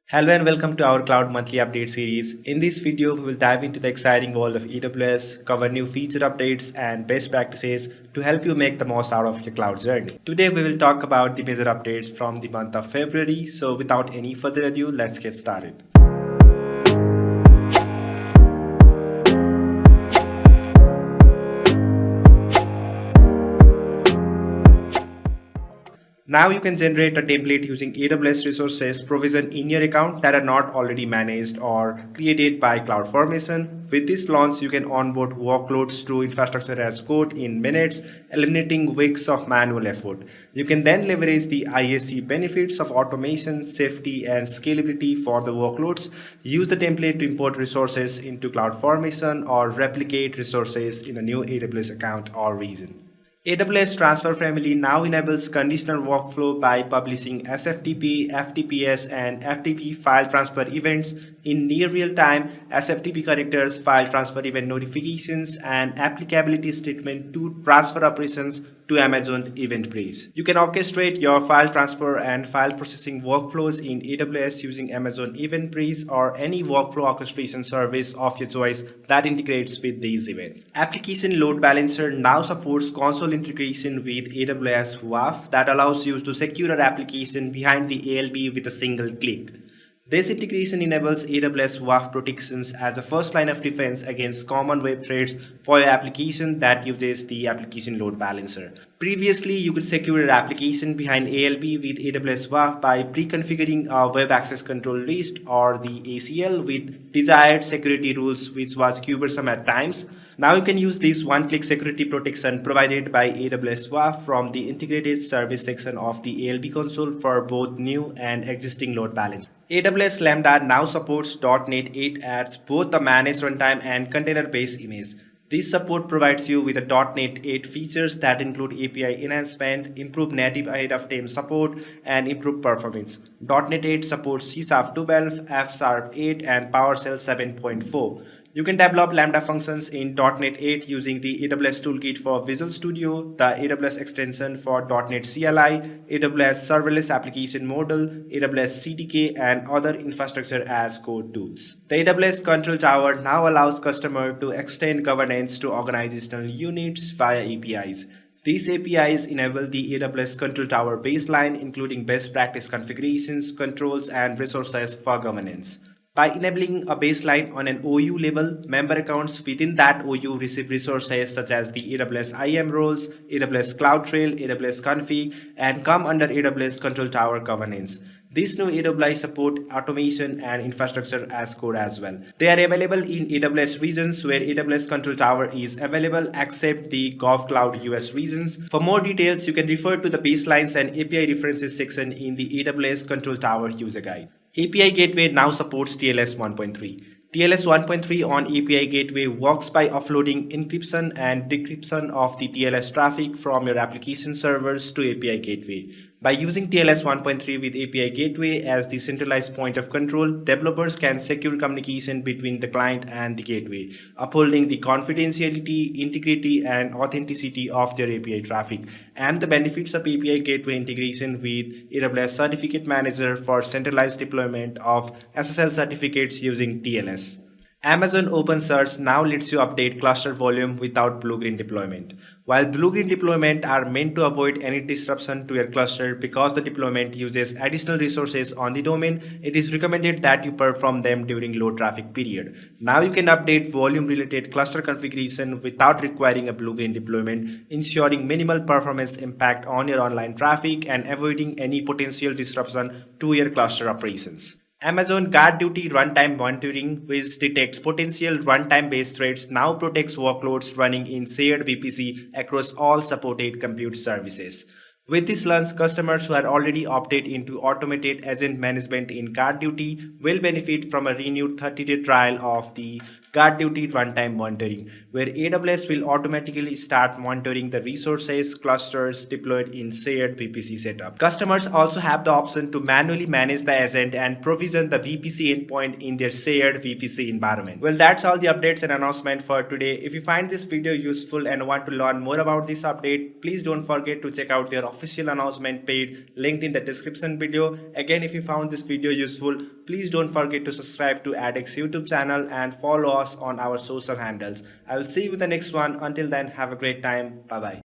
Hello and welcome to our Cloud Monthly Update series. In this video, we will dive into the exciting world of AWS, cover new feature updates and best practices to help you make the most out of your cloud journey. Today, we will talk about the major updates from the month of February. So without any further ado, let's get started. Now you can generate a template using AWS resources provisioned in your account that are not already managed or created by CloudFormation. With this launch, you can onboard workloads to infrastructure as code in minutes, eliminating weeks of manual effort. You can then leverage the IaC benefits of automation, safety, and scalability for the workloads. Use the template to import resources into CloudFormation or replicate resources in a new AWS account or region. AWS Transfer Family now enables conditional workflow by publishing SFTP, FTPS, and FTP file transfer events in near real-time, SFTP connectors, file transfer event notifications, and applicability statement to transfer operations to Amazon EventBridge. You can orchestrate your file transfer and file processing workflows in AWS using Amazon EventBridge or any workflow orchestration service of your choice that integrates with these events. Application Load Balancer now supports console integration with AWS WAF that allows you to secure your application behind the ALB with a single click. This integration enables AWS WAF protections as a first line of defense against common web threats for your application that uses the application load balancer. Previously, you could secure your application behind ALB with AWS WAF by pre-configuring a web access control list or the ACL with desired security rules, which was cumbersome at times. Now you can use this one-click security protection provided by AWS WAF from the integrated service section of the ALB console for both new and existing load balancers. AWS Lambda now supports .NET 8 as both the managed runtime and container-based image. This support provides you with the .NET 8 features that include API enhancement, improved native ahead of time support, and improved performance. .NET 8 supports C#, 12, F#, 8, and PowerShell 7.4. You can develop Lambda functions in .NET 8 using the AWS Toolkit for Visual Studio, the AWS extension for .NET CLI, AWS Serverless Application Model, AWS CDK, and other infrastructure as code tools. The AWS Control Tower now allows customers to extend governance to organizational units via APIs. These APIs enable the AWS Control Tower baseline, including best practice configurations, controls, and resources for governance. By enabling a baseline on an OU level, member accounts within that OU receive resources such as the AWS IAM roles, AWS CloudTrail, AWS Config, and come under AWS Control Tower governance. This new AWS support automation and infrastructure as code as well. They are available in AWS regions where AWS Control Tower is available except the GovCloud US regions. For more details, you can refer to the baselines and API references section in the AWS Control Tower user guide. API Gateway now supports TLS 1.3. TLS 1.3 on API Gateway works by offloading encryption and decryption of the TLS traffic from your application servers to API Gateway. By using TLS 1.3 with API Gateway as the centralized point of control, developers can secure communication between the client and the gateway, upholding the confidentiality, integrity, and authenticity of their API traffic, and the benefits of API Gateway integration with AWS Certificate Manager for centralized deployment of SSL certificates using TLS. Amazon OpenSearch now lets you update cluster volume without blue-green deployment. While blue-green deployment are meant to avoid any disruption to your cluster because the deployment uses additional resources on the domain, it is recommended that you perform them during low traffic period. Now you can update volume-related cluster configuration without requiring a blue-green deployment, ensuring minimal performance impact on your online traffic and avoiding any potential disruption to your cluster operations. Amazon GuardDuty Runtime Monitoring, which detects potential runtime-based threats, now protects workloads running in shared VPC across all supported compute services. With this launch, customers who are already opted into automated agent management in GuardDuty will benefit from a renewed 30-day trial of the GuardDuty Runtime Monitoring, where AWS will automatically start monitoring the resources clusters deployed in shared VPC setup. Customers also have the option to manually manage the agent and provision the VPC endpoint in their shared VPC environment. Well, that's all the updates and announcement for today. If you find this video useful and want to learn more about this update, please don't forget to check out their official announcement page linked in the description video. Again, if you found this video useful, please don't forget to subscribe to ADX YouTube channel and follow us on our social handles. I will see you in the next one. Until then, have a great time. Bye bye.